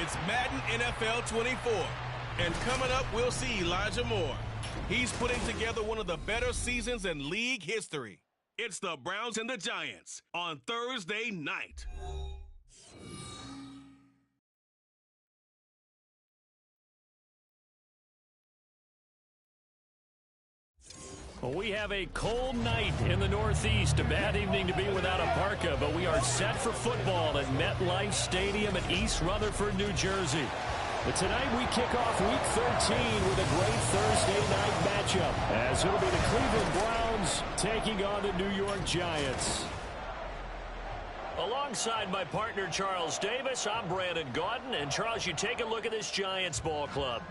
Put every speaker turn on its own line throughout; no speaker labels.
It's Madden NFL 24. And coming up, we'll see Elijah Moore. He's putting together one of the better seasons in league history. It's the Browns and the Giants on Thursday night.
Well, we have a cold night in the Northeast. A bad evening to be without a parka, but we are set for football at MetLife Stadium in East Rutherford, New Jersey. But tonight we kick off Week 13 with a great Thursday night matchup, as it'll be the Cleveland Browns taking on the New York Giants. Alongside my partner, Charles Davis, I'm Brandon Gaudin. And, Charles, you take a look at this Giants ball club.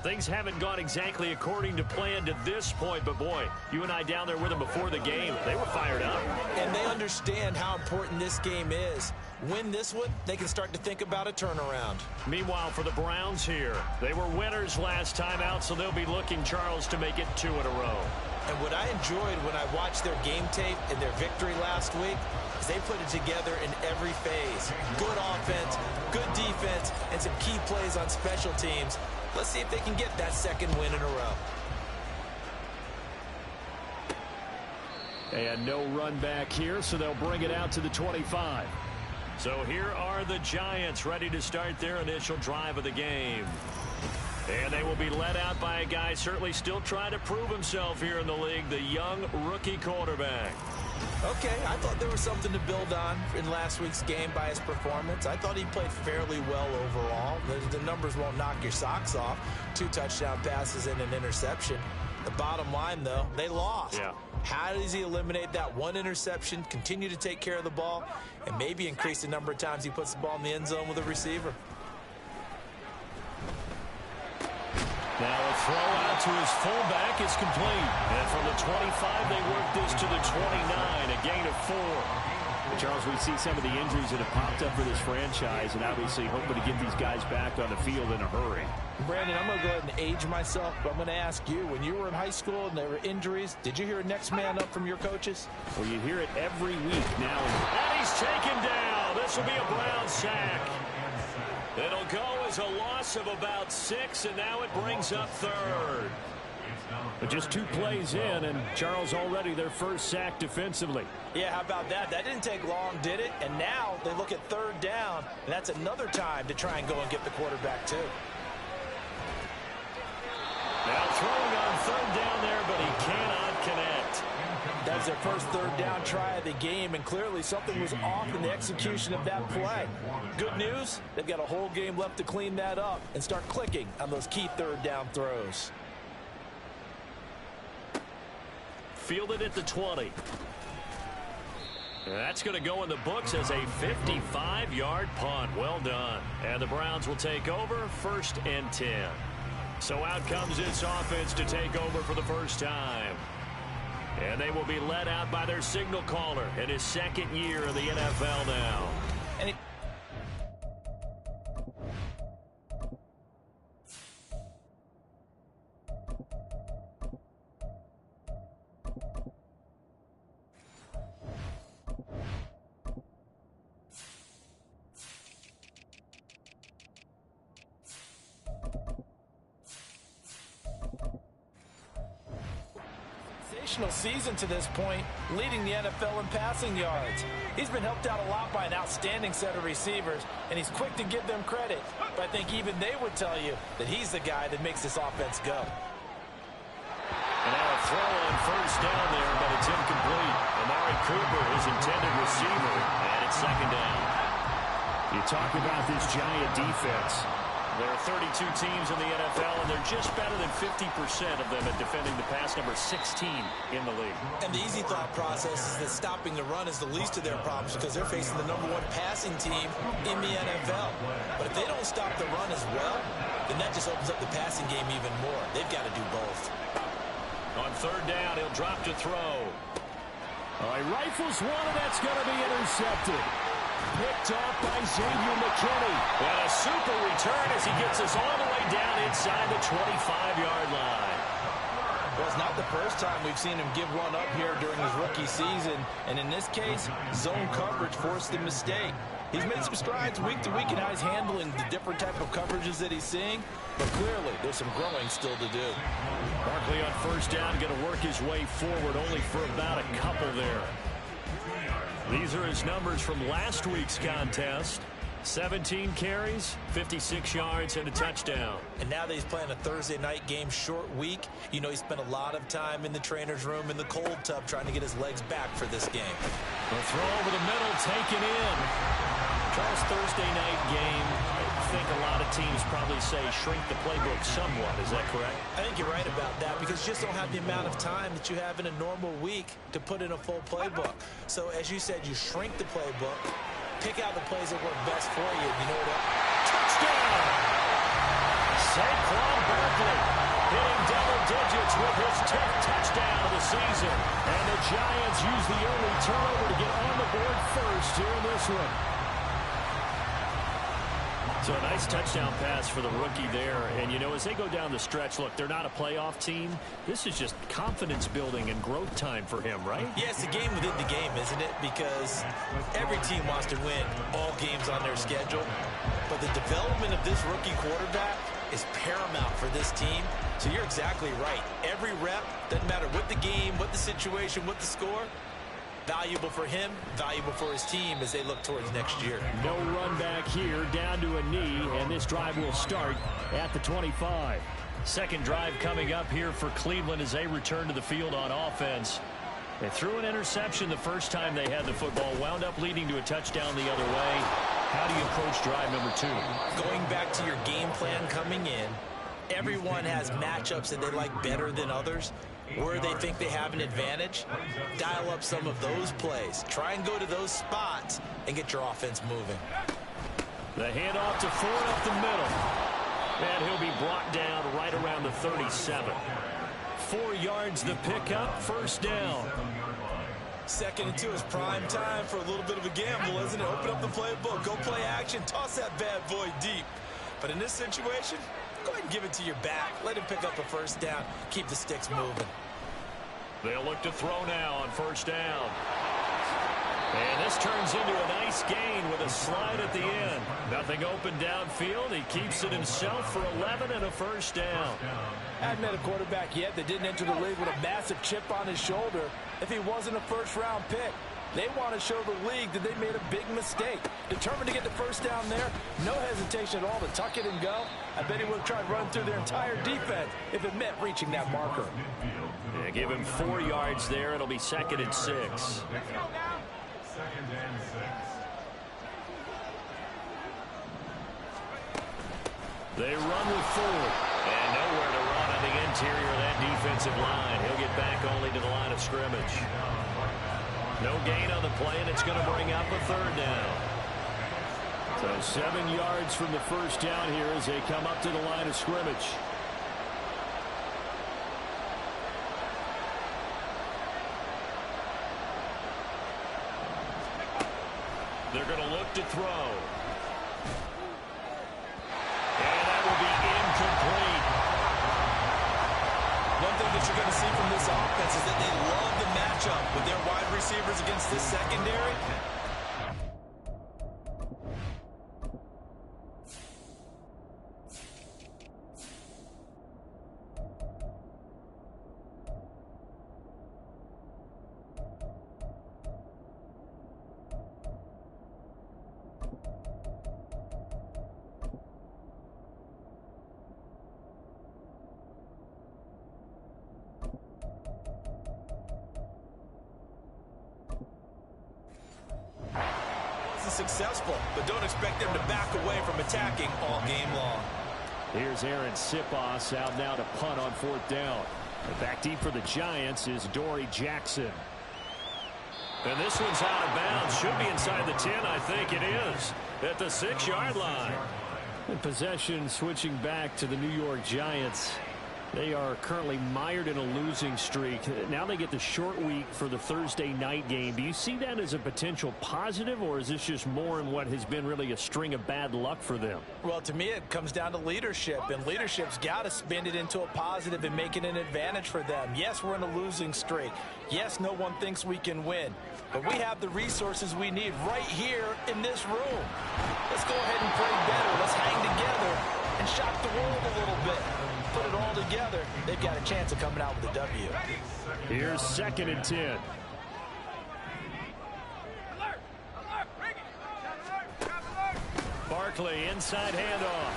Things haven't gone exactly according to plan to this point, but boy, you and I down there with them before the game, they were fired up.
And they understand how important this game is. Win this one, they can start to think about a turnaround.
Meanwhile, for the Browns here, they were winners last time out, so they'll be looking, Charles, to make it 2 in a row.
And what I enjoyed when I watched their game tape and their victory last week is they put it together in every phase. Good offense, good defense, and some key plays on special teams. Let's see if they can get that second win in a row.
And no run back here, so they'll bring it out to the 25. So here are the Giants ready to start their initial drive of the game. And they will be led out by a guy certainly still trying to prove himself here in the league, the young rookie quarterback.
Okay, I thought there was something to build on in last week's game by his performance. I thought he played fairly well overall. The numbers won't knock your socks off. 2 touchdown passes and an interception. The bottom line, though, they lost.
Yeah.
How does he eliminate that 1 interception, continue to take care of the ball, and maybe increase the number of times he puts the ball in the end zone with a receiver?
Now a throw out to his fullback is complete. And from the 25, they work this to the 29, a gain of 4. Charles, we see some of the injuries that have popped up for this franchise, and obviously hoping to get these guys back on the field in a hurry.
Brandon, I'm going to go ahead and age myself, but I'm going to ask you, when you were in high school and there were injuries, did you hear next man up from your coaches?
Well, you hear it every week now. And he's taken down. This will be a Brown sack. It'll go as a loss of about 6, and now it brings up 3rd. But just 2 plays in, and Charles already their first sack defensively.
Yeah, how about that? That didn't take long, did it? And now they look at 3rd down, and that's another time to try and go and get the quarterback, too.
Now throwing on 3rd down there, but he cannot connect.
That's their first 3rd down try of the game, and clearly something was off in the execution of that play. Good news, they've got a whole game left to clean that up and start clicking on those key 3rd down throws.
Fielded at the 20. That's going to go in the books as a 55-yard punt. Well done. And the Browns will take over 1st and 10. So out comes this offense to take over for the first time. And they will be led out by their signal caller in his 2nd year in the NFL now.
And season to this point, leading the NFL in passing yards. He's been helped out a lot by an outstanding set of receivers, and he's quick to give them credit. But I think even they would tell you that he's the guy that makes this offense go.
And now a throw on 1st down there, but it's incomplete. Amari Cooper, his intended receiver, and it's 2nd down. You talk about this Giant defense. There are 32 teams in the NFL, and they're just better than 50% of them at defending the pass, number 16 in the league.
And the easy thought process is that stopping the run is the least of their problems because they're facing the #1 passing team in the NFL. But if they don't stop the run as well, then that just opens up the passing game even more. They've got to do both.
On 3rd down, he'll drop to throw. He rifles one, and that's going to be intercepted. Picked off by Xavier McKinney. And a super return as he gets us all the way down inside the 25-yard line.
Well, it's not the first time we've seen him give one up here during his rookie season. And in this case, zone coverage forced the mistake. He's made some strides week to week in how he's handling the different type of coverages that he's seeing, but clearly there's some growing still to do.
Barkley on first down, going to work his way forward, only for about a couple there. These are his numbers from last week's contest. 17 carries, 56 yards, and a touchdown.
And now that he's playing a Thursday night game, short week, you know he spent a lot of time in the trainer's room in the cold tub trying to get his legs back for this game.
The throw over the middle, taken in. Charles, Thursday night game, I think a lot of teams probably say shrink the playbook somewhat. Is that correct?
I think you're right about that because you just don't have the amount of time that you have in a normal week to put in a full playbook. So as you said, you shrink the playbook, pick out the plays that work best for you. You know what?
Touchdown! Saquon Barkley hitting double digits with his 10th touchdown of the season. And the Giants use the early turnover to get on the board first here in this one. So a nice touchdown pass for the rookie there. And, you know, as they go down the stretch, look, they're not a playoff team. This is just confidence building and growth time for him, right?
Yeah, it's a game within the game, isn't it? Because every team wants to win all games on their schedule. But the development of this rookie quarterback is paramount for this team. So you're exactly right. Every rep, doesn't matter what the game, what the situation, what the score, valuable for him, valuable for his team as they look towards next year.
No run back here, down to a knee, and this drive will start at the 25. Second drive coming up here for Cleveland as they return to the field on offense. They threw an interception the first time they had the football, wound up leading to a touchdown the other way. How do you approach drive number 2?
Going back to your game plan coming in, everyone has matchups that they like better than others. Where they think they have an advantage, dial up some of those plays. Try and go to those spots and get your offense moving.
The handoff to Ford up the middle. And he'll be brought down right around the 37. 4 yards the pickup, first down.
2nd and 2 is prime time for a little bit of a gamble, isn't it? Open up the playbook, go play action, toss that bad boy deep. But in this situation, go ahead and give it to your back. Let him pick up a first down. Keep the sticks moving.
They'll look to throw now on first down. And this turns into a nice gain with a slide at the end. Nothing open downfield. He keeps it himself for 11 and a first down.
I haven't met a quarterback yet that didn't enter the league with a massive chip on his shoulder if he wasn't a first-round pick. They want to show the league that they made a big mistake. Determined to get the first down there. No hesitation at all to tuck it and go. I bet he would have tried to run through their entire defense if it meant reaching that marker.
Yeah, give him 4 yards there. It'll be 2nd and 6. They run with Ford. And nowhere to run on the interior of that defensive line. He'll get back only to the line of scrimmage. No gain on the play, and it's going to bring up a third down. So 7 yards from the first down here as they come up to the line of scrimmage. They're going to look to throw. And that will be incomplete.
One thing that you're going to see from this offense is that they love the matchup with their wide receivers against this secondary. Successful, but don't expect them to back away from attacking all game long.
Here's Aaron Sipos out now to punt on 4th down. And back deep for the Giants is Dory Jackson. And this one's out of bounds. Should be inside the 10, I think it is. At the 6-yard line. And possession switching back to the New York Giants. They are currently mired in a losing streak. Now they get the short week for the Thursday night game. Do you see that as a potential positive, or is this just more in what has been really a string of bad luck for them?
Well, to me, it comes down to leadership, and leadership's got to spin it into a positive and make it an advantage for them. Yes, we're in a losing streak. Yes, no one thinks we can win, but we have the resources we need right here in this room. Let's go ahead and play better. Let's hang together and shock the world a little bit. Put it all together, they've got a chance of coming out with a W.
Here's 2nd and 10. Barkley, inside handoff.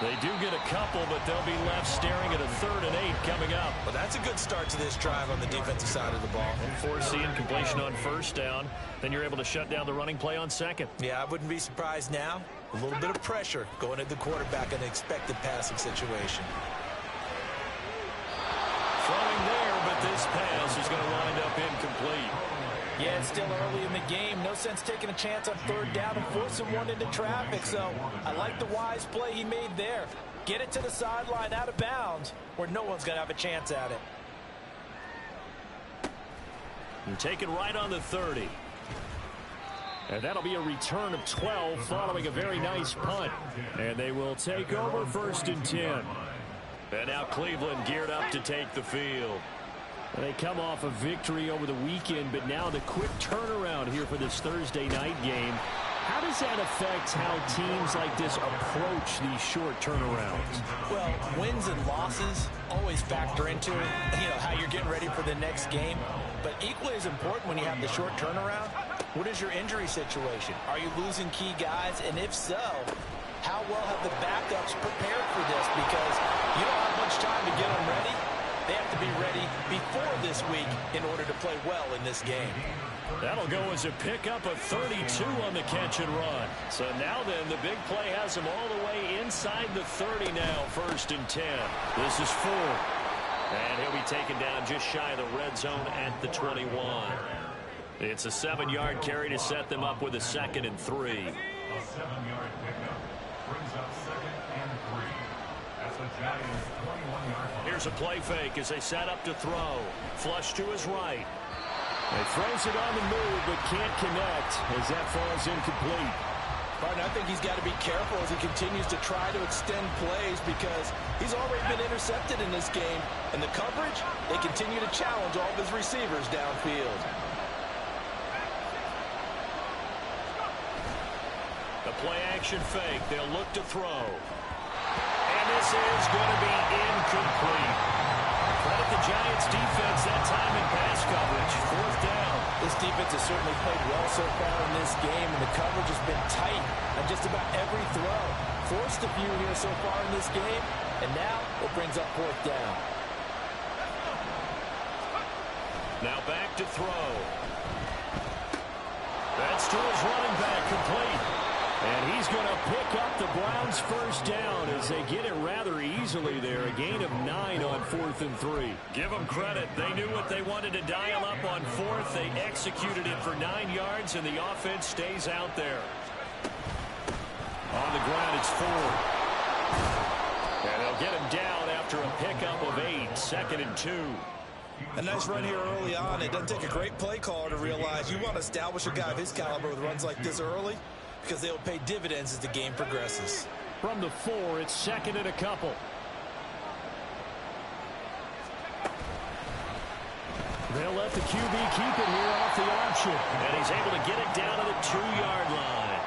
They do get a couple, but they'll be left staring at a 3rd and 8 coming up.
Well, that's a good start to this drive on the defensive side of the ball.
Forcing incompletion on 1st down. Then you're able to shut down the running play on 2nd.
Yeah, I wouldn't be surprised now. A little bit of pressure going at the quarterback in an expected passing situation.
Throwing there, but this pass is going to wind up incomplete.
Yeah, it's still early in the game. No sense taking a chance on 3rd down and forcing one into traffic. So I like the wise play he made there. Get it to the sideline out of bounds where no one's going to have a chance at it.
And take it right on the 30. And that'll be a return of 12 following a very nice punt. And they will take over 1st and 10. And now Cleveland geared up to take the field. They come off a victory over the weekend, but now the quick turnaround here for this Thursday night game. How does that affect how teams like this approach these short turnarounds?
Well, wins and losses always factor into, how you're getting ready for the next game. But equally as important when you have the short turnaround, what is your injury situation? Are you losing key guys? And if so, how well have the backups prepared for this? Because you don't have much time to get them ready. They have to be ready before this week in order to play well in this game.
That'll go as a pickup of 32 on the catch and run. So now then, the big play has him all the way inside the 30 now, 1st and 10. This is 4. And he'll be taken down just shy of the red zone at the 21. It's a 7-yard carry to set them up with a 2nd and 3.
A 7-yard pickup brings up 2nd and 3. That's the Giants' 21-yard line.
Here's a play fake as they set up to throw. Flush to his right. He throws it on the move, but can't connect as that falls incomplete.
Partner, I think he's got to be careful as he continues to try to extend plays because he's already been intercepted in this game. And the coverage, they continue to challenge all of his receivers downfield.
The play action fake. They'll look to throw. And this is going to be incomplete. Credit the Giants defense that time in pass coverage. 4th down.
This defense has certainly played well so far in this game, and the coverage has been tight on just about every throw. Forced a few here so far in this game, and now it brings up 4th down.
Now back to throw. That's to his running back, complete. And he's going to pick up the Browns' 1st down as they get it rather easily there. A gain of 9 on 4th and 3. Give them credit. They knew what they wanted to dial up on 4th. They executed it for 9 yards, and the offense stays out there. On the ground, it's 4. And they'll get him down after a pickup of 8. 2nd and 2.
A nice run here early on. It doesn't take a great play caller to realize you want to establish a guy of his caliber with runs like this early, because they'll pay dividends as the game progresses.
From the 4, it's 2nd and a couple. They'll let the QB keep it here off the option. And he's able to get it down to the 2-yard line.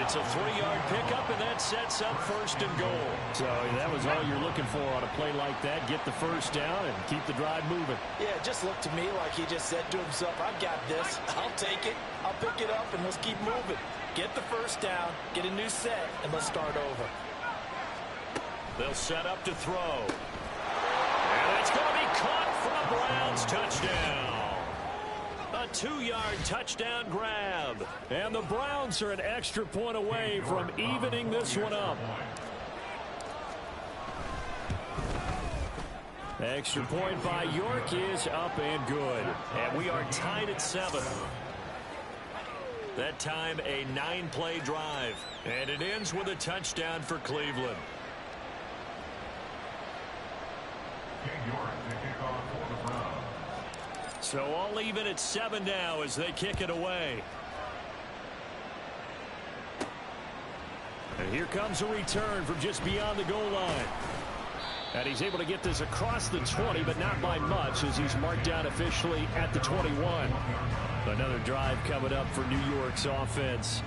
It's a 3-yard pickup, and that sets up 1st and goal. So that was all you're looking for on a play like that. Get the 1st down and keep the drive moving.
Yeah, it just looked to me like he just said to himself, I've got this. I'll take it. I'll pick it up, and let's keep moving. Get the 1st down, get a new set, and let's start over.
They'll set up to throw. And it's going to be caught for a Browns touchdown. A 2-yard touchdown grab. And the Browns are an extra point away from evening this one up. Extra point by York is up and good. And we are tied at 7. That time a 9-play drive. And it ends with a touchdown for Cleveland. So all even at 7 now as they kick it away. And here comes a return from just beyond the goal line. And he's able to get this across the 20, but not by much as he's marked down officially at the 21. Another drive coming up for New York's offense.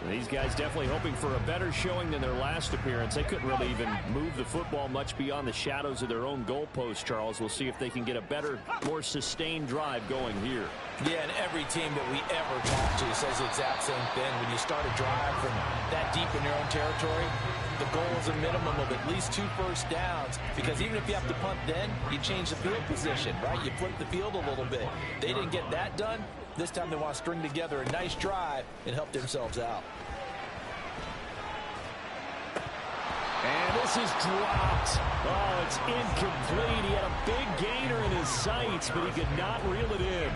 And these guys definitely hoping for a better showing than their last appearance. They couldn't really even move the football much beyond the shadows of their own goalpost, Charles. We'll see if they can get a better, more sustained drive going here.
Yeah, and every team that we ever talk to says the exact same thing. When you start a drive from that deep in your own territory, the goal is a minimum of at least 2 first downs, because even if you have to punt then, you change the field position, right? You flip the field a little bit. They didn't get that done. This time they want to string together a nice drive and help themselves out.
And this is dropped. Oh, it's incomplete. He had a big gainer in his sights, but he could not reel it in.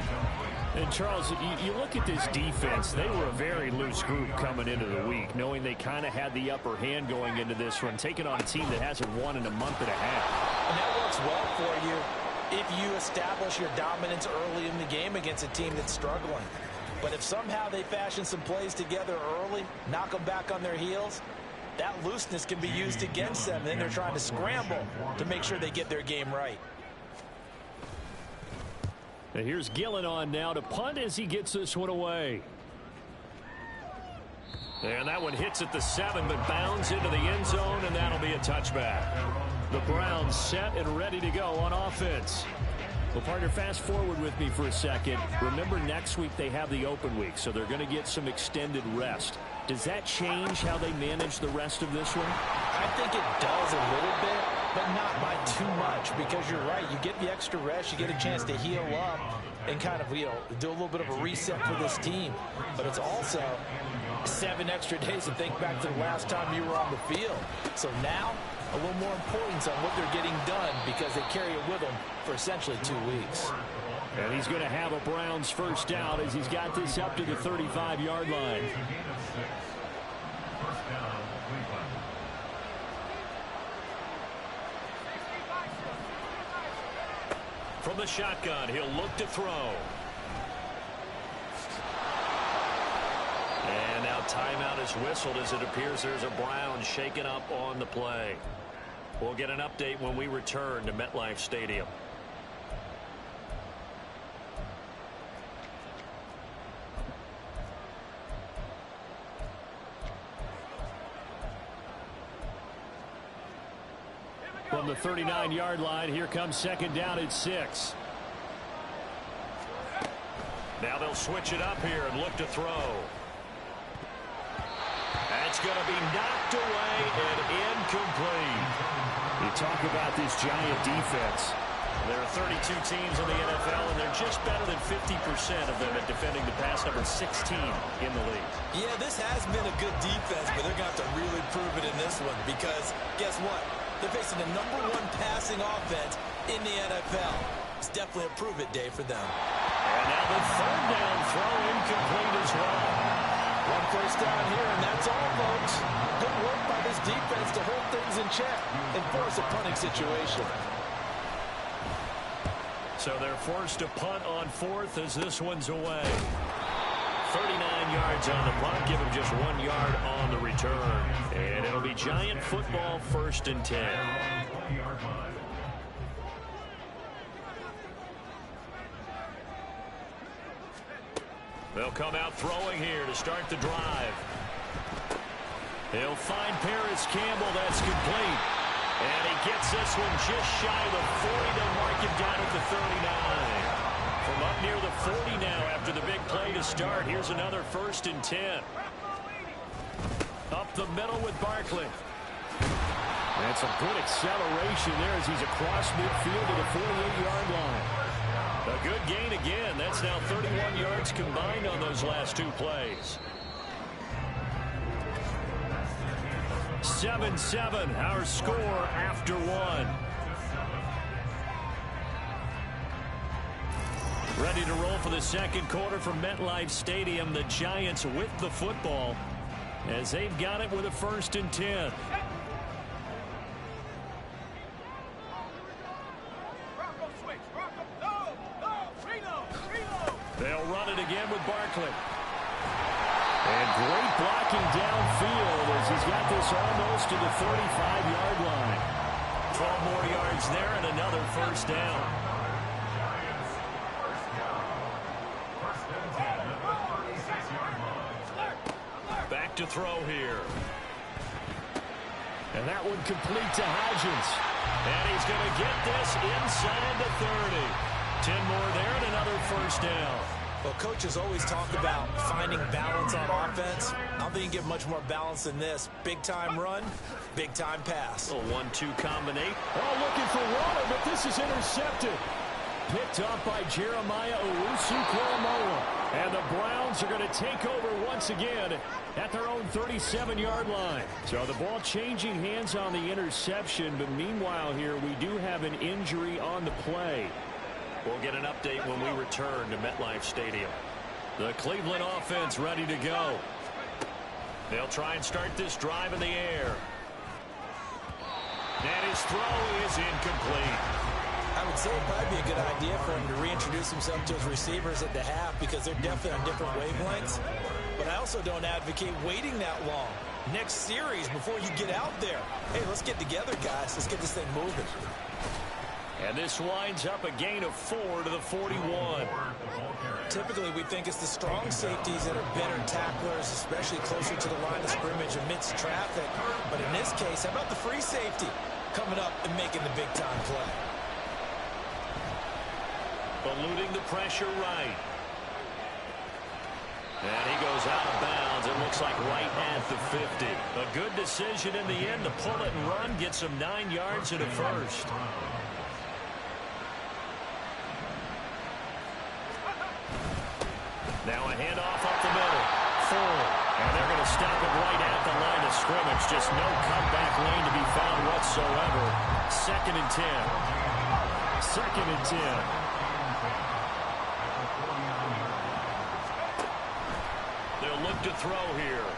And, Charles, you look at this defense. They were a very loose group coming into the week, knowing they kind of had the upper hand going into this one, taking on a team that hasn't won in a month and a half.
And that works well for you if you establish your dominance early in the game against a team that's struggling. But if somehow they fashion some plays together early, knock them back on their heels, that looseness can be used against them. Then they're trying to scramble to make sure they get their game right.
And here's Gillen on now to punt as he gets this one away. And that one hits at the 7, but bounds into the end zone, and that'll be a touchback. The Browns set and ready to go on offense. Well, partner, fast forward with me for a second. Remember, next week they have the open week, so they're going to get some extended rest. Does that change how they manage the rest of this one?
I think it does a little bit, but not by too much, because you're right. You get the extra rest, you get a chance to heal up and kind of, do a little bit of a reset for this team. But it's also 7 extra days to think back to the last time you were on the field. So now, a little more importance on what they're getting done, because they carry it with them for essentially 2 weeks.
And he's going to have a Browns first down as he's got this up to the 35-yard line. From the shotgun, he'll look to throw. And now timeout is whistled as it appears there's a Browns shaken up on the play. We'll get an update when we return to MetLife Stadium. From the 39-yard line, here comes second down at 6. Now they'll switch it up here and look to throw. That's going to be knocked away and incomplete. You talk about this Giant defense. There are 32 teams in the NFL, and they're just better than 50% of them at defending the pass, number 16 in the league.
Yeah, this has been a good defense, but they're going to have to really prove it in this one, because guess what? They're facing the #1 passing offense in the NFL. It's definitely a prove-it day for them.
And now the third down throw incomplete as well.
1 first down here, and that's all, folks. Good work by this defense to hold things in check and force a punting situation.
So they're forced to punt on 4th as this one's away. 39 yards on the punt, give him just 1 yard on the return. And it'll be Giant football, 1st and 10. They'll come out throwing here to start the drive. He'll find Paris Campbell. That's complete. And he gets this one just shy of the 40. They'll mark him down at the 39. From up near the 40 now after the big play to start. Here's another 1st and 10. Up the middle with Barkley. That's a good acceleration there as he's across midfield to the 48-yard line. A good gain again. That's now 31 yards combined on those last 2 plays. 7-7, our score after 1. Ready to roll for the second quarter from MetLife Stadium. The Giants with the football as they've got it with a 1st and 10. again with Barkley. And great blocking downfield as he's got this almost to the 35-yard line. 12 more yards there and another first down. Back to throw here. And that one complete to Hodgins. And he's going to get this inside the 30. 10 more there and another first down.
Well, coaches always talk about finding balance on offense. I don't think you can get much more balance than this. Big-time run, big-time pass.
A 1-2 combination. Oh, looking for Waller, but this is intercepted. Picked up by Jeremiah Owusu-Koramoah. And the Browns are going to take over once again at their own 37-yard line. So the ball changing hands on the interception, but meanwhile here we do have an injury on the play. We'll get an update when we return to MetLife Stadium. The Cleveland offense ready to go. They'll try and start this drive in the air. And his throw is incomplete.
I would say it'd probably be a good idea for him to reintroduce himself to his receivers at the half because they're definitely on different wavelengths. But I also don't advocate waiting that long. Next series before you get out there. Hey, let's get together, guys. Let's get this thing moving.
And this winds up a gain of 4 to the 41.
Typically, we think it's the strong safeties that are better tacklers, especially closer to the line of scrimmage amidst traffic. But in this case, how about the free safety coming up and making the big-time play?
Eluding the pressure right. And he goes out of bounds. It looks like right at the 50. A good decision in the end to pull it and run, get some 9 yards and a first. Now a handoff up the middle. Full. And they're going to stop it right at the line of scrimmage. Just no comeback lane to be found whatsoever. 2nd and 10. 2nd and 10. They'll look to throw here.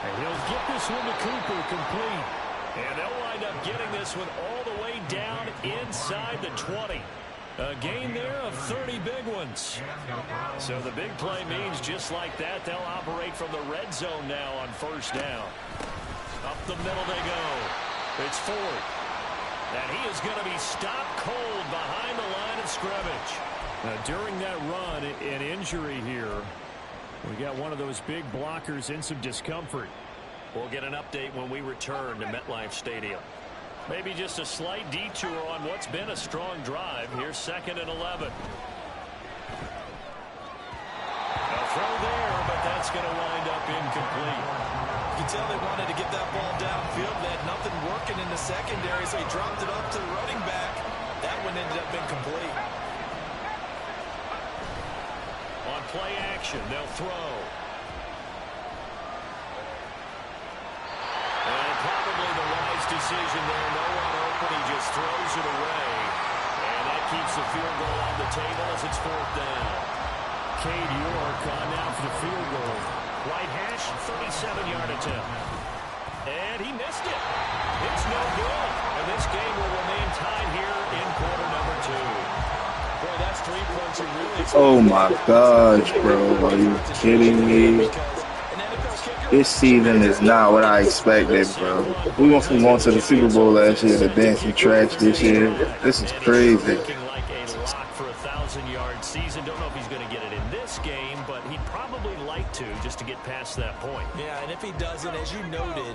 And he'll get this one to Cooper complete. And they'll wind up getting this one all the way down inside the 20. A gain there of 30 big ones. So the big play means just like that, they'll operate from the red zone now on first down. Up the middle they go. It's Ford. And he is going to be stopped cold behind the line of scrimmage. During that run, an injury here. We got one of those big blockers in some discomfort. We'll get an update when we return to MetLife Stadium. Maybe just a slight detour on what's been a strong drive. Here's 2nd and 11. A throw there, but that's going to wind up incomplete.
You can tell they wanted to get that ball downfield. They had nothing working in the secondary, so he dropped it up to the running back. That one ended up incomplete.
On play action, they'll throw. And probably the wise decision there. No one open. He just throws it away. And that keeps the field goal on the table as it's 4th down. Cade York on now for the field goal. Right hash, 37-yard attempt. And he missed it. It's no good. And this game will remain tied here in quarter number 2.
Boy, that's 3 points you really expect.
Oh my gosh, bro. Are you kidding me? This season is not what I expected, bro. We went from going to the Super Bowl last year to dancing trash this year. This is crazy.
Looking like a lock for a 1,000-yard season. Don't know if he's going to get it in this game, but he'd probably like to just to get past that point.
Yeah, and if he doesn't, as you noted,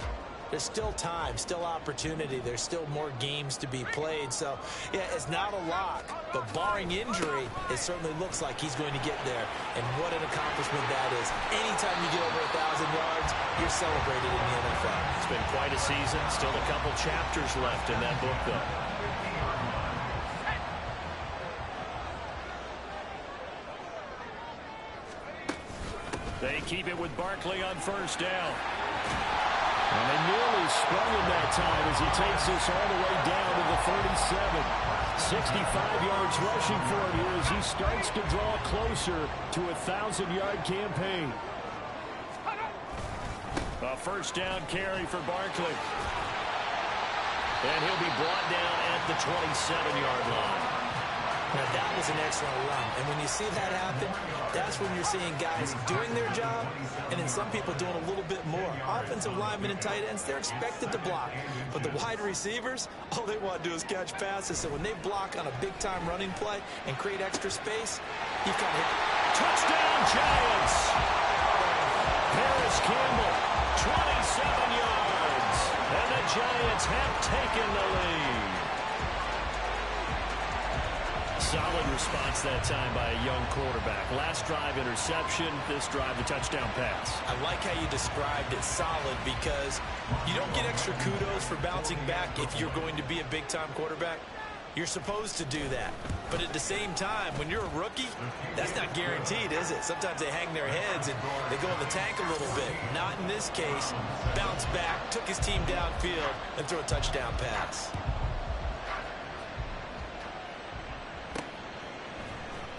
there's still time, still opportunity. There's still more games to be played. So, yeah, it's not a lock, but barring injury, it certainly looks like he's going to get there. And what an accomplishment that is. Anytime you get over 1,000 yards, you're celebrated in the NFL.
It's been quite a season. Still a couple chapters left in that book, though. They keep it with Barkley on first down. And they nearly sprung him that time as he takes this all the way down to the 37. 65 yards rushing for him here as he starts to draw closer to a 1,000-yard campaign. A first down carry for Barkley. And he'll be brought down at the 27-yard line.
Now, that was an excellent run. And when you see that happen, that's when you're seeing guys doing their job and then some people doing a little bit more. Offensive linemen and tight ends, they're expected to block. But the wide receivers, all they want to do is catch passes. So when they block on a big-time running play and create extra space, you kind of hit.
Touchdown, Giants! Paris Campbell, 27 yards. And the Giants have taken the lead. Solid response that time by a young quarterback. Last drive, interception. This drive, a touchdown pass.
I like how you described it, solid, because you don't get extra kudos for bouncing back if you're going to be a big-time quarterback. You're supposed to do that. But at the same time, when you're a rookie, that's not guaranteed, is it? Sometimes they hang their heads and they go in the tank a little bit. Not in this case. Bounce back, took his team downfield, and threw a touchdown pass.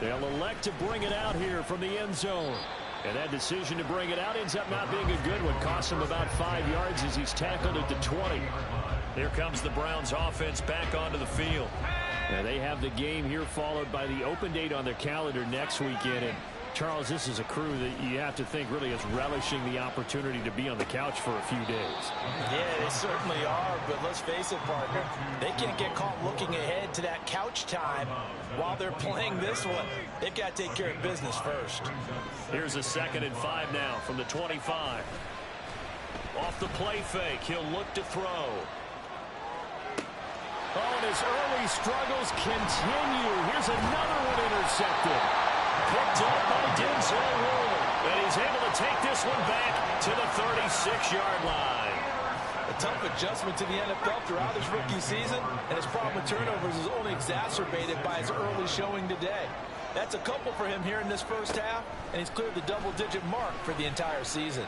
They'll elect to bring it out here from the end zone. And that decision to bring it out ends up not being a good one. Costs him about 5 yards as he's tackled at the 20. Here comes the Browns offense back onto the field. And they have the game here followed by the open date on their calendar next weekend. And Charles, this is a crew that you have to think really is relishing the opportunity to be on the couch for a few days.
Yeah, they certainly are, but let's face it, partner. They can't get caught looking ahead to that couch time while they're playing this one. They've got to take care of business first.
Here's a 2nd and 5 now from the 25. Off the play fake, he'll look to throw. Oh, and his early struggles continue. Here's another one intercepted. Picked up by Denzel Ward. And he's able to take this one back to the 36-yard line.
A tough adjustment to the NFL throughout his rookie season, and his problem with turnovers is only exacerbated by his early showing today. That's a couple for him here in this first half, and he's cleared the double-digit mark for the entire season.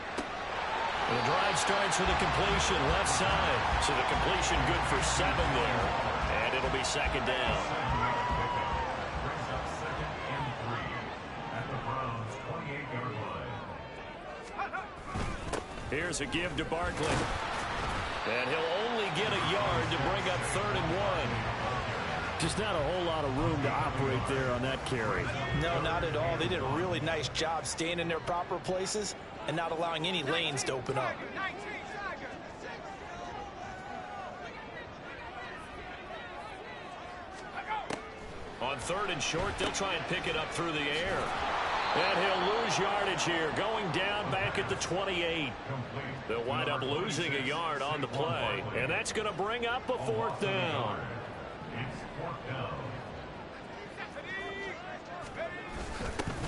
The drive starts with a completion left side. So the completion good for 7 there. And it'll be 2nd down.
Brings up 2nd and 3 at the Browns' 28-yard line.
Here's a give to Barkley. And he'll only get a yard to bring up 3rd and 1. Just not a whole lot of room to operate there on that carry.
No, not at all. They did a really nice job staying in their proper places and not allowing any lanes to open up.
On 3rd and short, they'll try and pick it up through the air. And he'll lose yardage here, going down back at the 28. They'll wind up losing a yard on the play, and that's going to bring up a 4th down.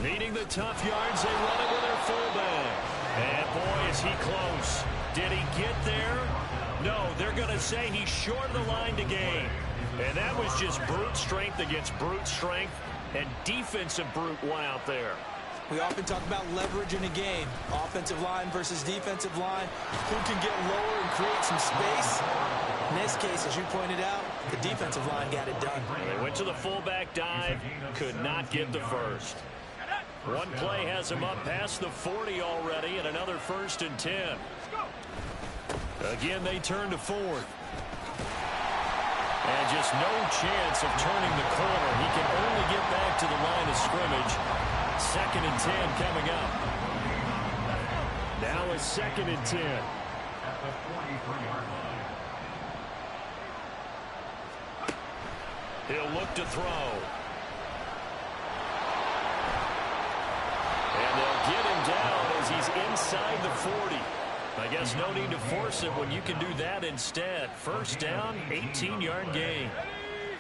Needing the tough yards, they run it with their fullback. And boy, is he close. Did he get there? No, they're going to say he's short of the line to gain. And that was just brute strength against brute strength, and defensive brute one out there.
We often talk about leverage in a game. Offensive line versus defensive line. Who can get lower and create some space? In this case, as you pointed out, the defensive line got it done.
They went to the fullback dive, could not get the first. One play has him up past the 40 already, and another 1st and 10. Again, they turn to 4th. And just no chance of turning the corner. He can only get back to the line of scrimmage. 2nd and 10 coming up. Now a 2nd and 10.
At the 43-yard line.
He'll look to throw. And they'll get him down as he's inside the 40. I guess no need to force it when you can do that instead. 1st down, 18-yard gain.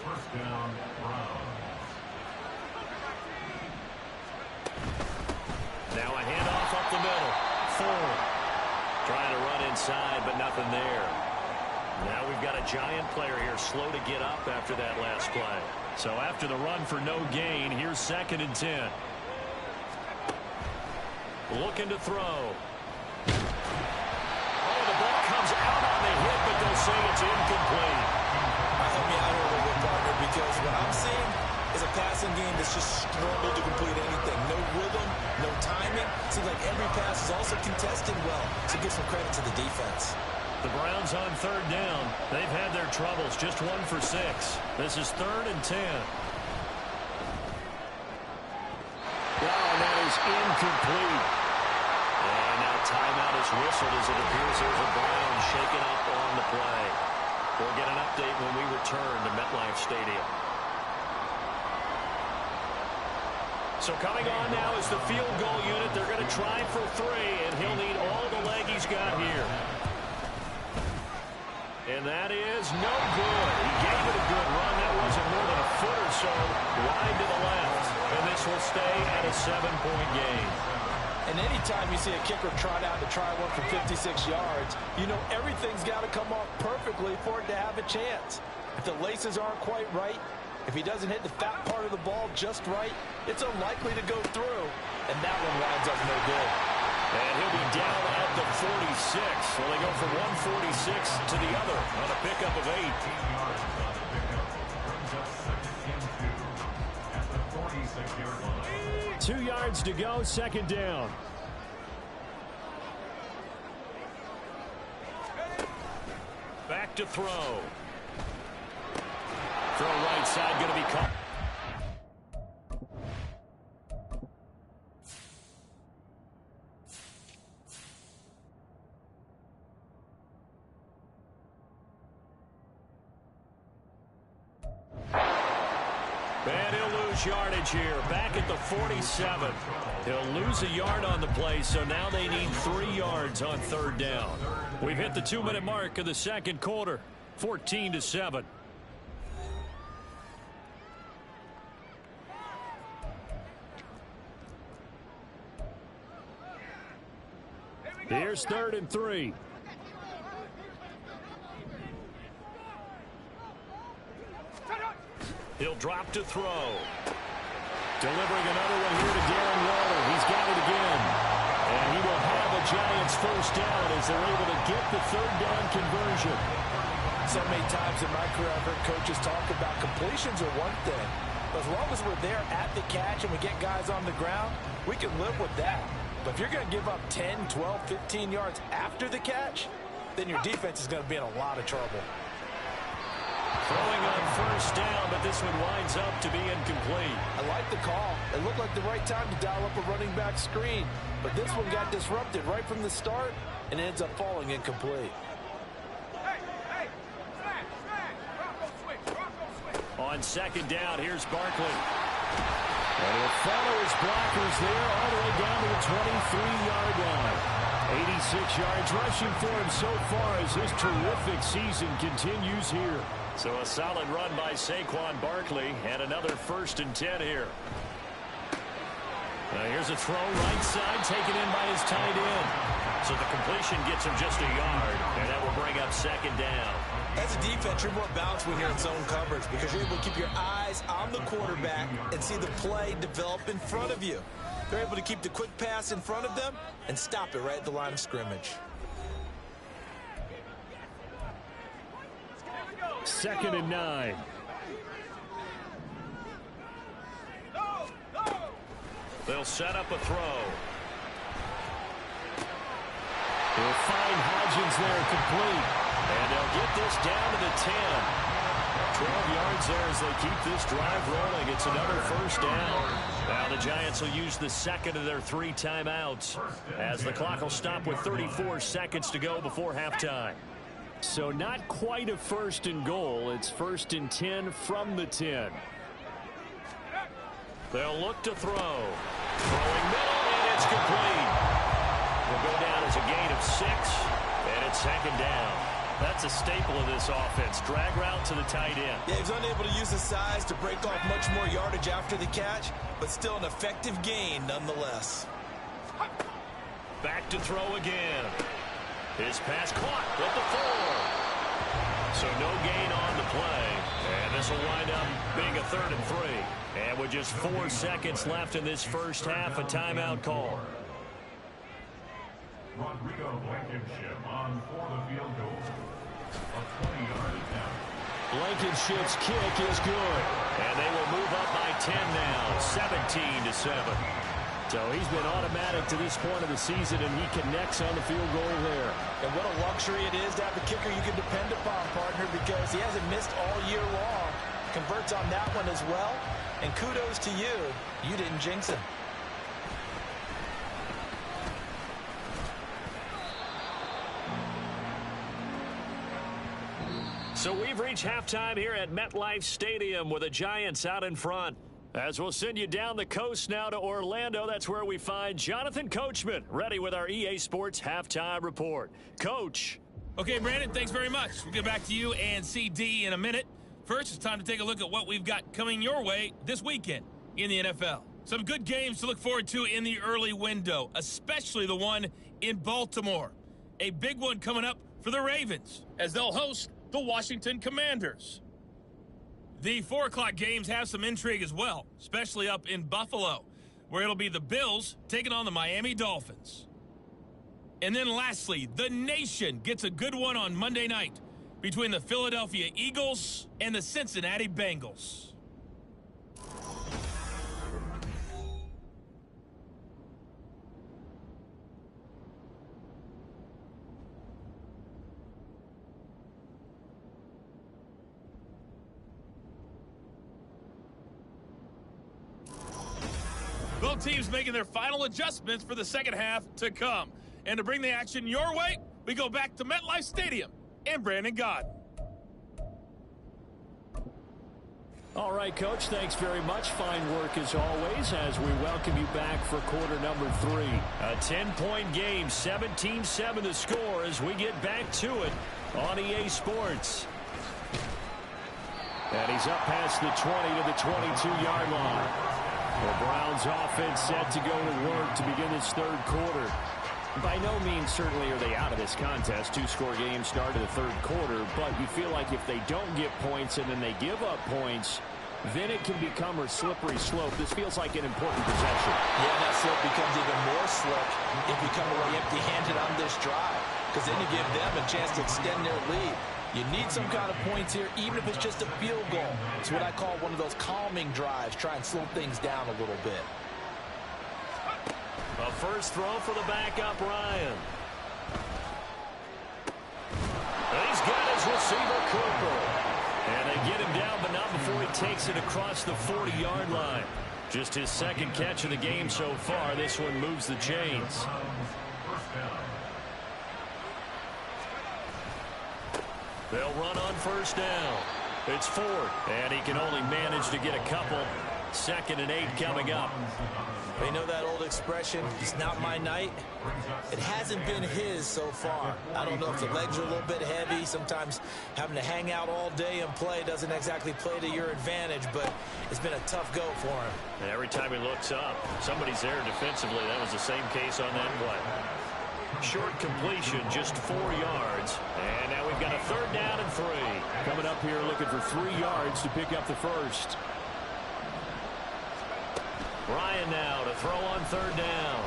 1st down, Browns.
Now a handoff up the middle. Ford trying to run inside, but nothing there. Now we've got a Giant player here slow to get up after that last play. So after the run for no gain, here's 2nd and 10. Looking to throw. Oh, the ball comes out on the hit, but they'll say it's incomplete.
Help me out here a little bit, partner, because what I'm seeing is a passing game that's just struggled to complete anything. No rhythm, no timing. Seems like every pass is also contested well. So give some credit to the defense.
The Browns on 3rd down. They've had their troubles. Just 1 for 6. This is 3rd and 10. incomplete. And now timeout is whistled as it appears there's a Brown shaken up on the play. We'll get an update when we return to MetLife Stadium. So coming on now is the field goal unit. They're going to try for 3, and he'll need all the leg he's got here. And that is no good. He gave it a good run. That wasn't more than a foot or so wide to the left. And this will stay at a 7-point game.
And anytime you see a kicker trot out to try one for 56 yards, you know everything's got to come off perfectly for it to have a chance. If the laces aren't quite right, if he doesn't hit the fat part of the ball just right, it's unlikely to go through. And that one winds up no good.
And he'll be down at the 46. So they go from 146 to the other on a pickup of 8.
18 yards on the pickup. Brings up 2nd and 2 at the 46-yard line.
2 yards to go, 2nd down. Back to throw. Throw right side, going to be caught. And he'll lose yardage here. Back at the 47. He'll lose a yard on the play, so now they need 3 yards on 3rd down. We've hit the 2-minute mark of the 2nd quarter. 14-7. Here's 3rd and 3. He'll drop to throw. Delivering another one here to Darren Waller. He's got it again. And he will have a Giants 1st down as they're able to get the 3rd down conversion.
So many times in my career I've heard coaches talk about completions are one thing. But as long as we're there at the catch and we get guys on the ground, we can live with that. But if you're going to give up 10, 12, 15 yards after the catch, then your defense is going to be in a lot of trouble.
Throwing on 1st down, but this one winds up to be incomplete.
I like the call. It looked like the right time to dial up a running back screen. But this one got disrupted right from the start and ends up falling incomplete.
On 2nd down, here's Barkley. And he'll follow his blockers there all the way down to the 23-yard line. 86 yards rushing for him so far as his terrific season continues here. So a solid run by Saquon Barkley and another 1st and 10 here. Now here's a throw right side taken in by his tight end. So the completion gets him just a yard, and that will bring up 2nd down.
As a defense, you're more balanced when you're in zone coverage because you're able to keep your eyes on the quarterback and see the play develop in front of you. They're able to keep the quick pass in front of them and stop it right at the line of scrimmage.
2nd and 9. They'll set up a throw. He'll find Hodgins there complete. And they'll get this down to the 10. 12 yards there as they keep this drive rolling. It's another 1st down. Now the Giants will use the 2nd of their 3 timeouts as the clock will stop with 34 seconds to go before halftime. So not quite a 1st and goal. It's 1st and 10 from the 10. They'll look to throw. Throwing middle, and it's complete. Will go down as a gain of 6, and it's 2nd down. That's a staple of this offense. Drag route to the tight end.
Yeah, he's unable to use his size to break off much more yardage after the catch, but still an effective gain nonetheless.
Back to throw again. His pass caught with the 4. So no gain on the play. And this will wind up being a 3rd and 3. And with just 4 seconds left in this 1st half, a timeout call.
Rodrigo Blankenship on for the field goal. A 20-yard attempt.
Blankenship's kick is good. And they will move up by 10 now, 17-7. So he's been automatic to this point of the season, and he connects on the field goal there.
And what a luxury it is to have a kicker you can depend upon, partner, because he hasn't missed all year long. Converts on that one as well. And kudos to you. You didn't jinx him.
So we've reached halftime here at MetLife Stadium with the Giants out in front. As we'll send you down the coast now to Orlando, that's where we find Jonathan Coachman, ready with our EA Sports Halftime Report. Coach.
Okay, Brandon, thanks very much. We'll get back to you and CD in a minute. First, it's time to take a look at what we've got coming your way this weekend in the NFL. Some good games to look forward to in the early window, especially the one in Baltimore. A big one coming up for the Ravens as they'll host the Washington Commanders. The 4 o'clock games have some intrigue as well, especially up in Buffalo, where it'll be the Bills taking on the Miami Dolphins. And then lastly, the nation gets a good one on Monday night between the Philadelphia Eagles and the Cincinnati Bengals. Both teams making their final adjustments for the second half to come. And to bring the action your way, we go back to MetLife Stadium and Brandon Gott.
All right, Coach, thanks very much. Fine work as always as we welcome you back for quarter number 3. A 10-point game, 17-7 to score as we get back to it on EA Sports. And he's up past the 20 to the 22-yard line. The Browns offense set to go to work to begin this third quarter. By no means certainly are they out of this contest. 2-score game start of the third quarter, but you feel like if they don't get points and then they give up points, then it can become a slippery slope. This feels like an important possession.
Yeah, that slope becomes even more slip if you come away empty-handed on this drive, because then you give them a chance to extend their lead. You need some kind of points here, even if it's just a field goal. It's what I call one of those calming drives. Try and slow things down a little bit.
A first throw for the backup, Ryan. And he's got his receiver, Cooper. And they get him down, but not before he takes it across the 40-yard line. Just his second catch of the game so far. This one moves the chains. They'll run on first down. It's 4th, and he can only manage to get a couple. 2nd and 8 coming up.
You know that old expression, it's not my night? It hasn't been his so far. I don't know if the legs are a little bit heavy. Sometimes having to hang out all day and play doesn't exactly play to your advantage, but it's been a tough go for him.
And every time he looks up, somebody's there defensively. That was the same case on that play. Short completion, just 4 yards. And now we've got a 3rd down and 3.
Coming up here looking for 3 yards to pick up the first.
Ryan now to throw on 3rd down.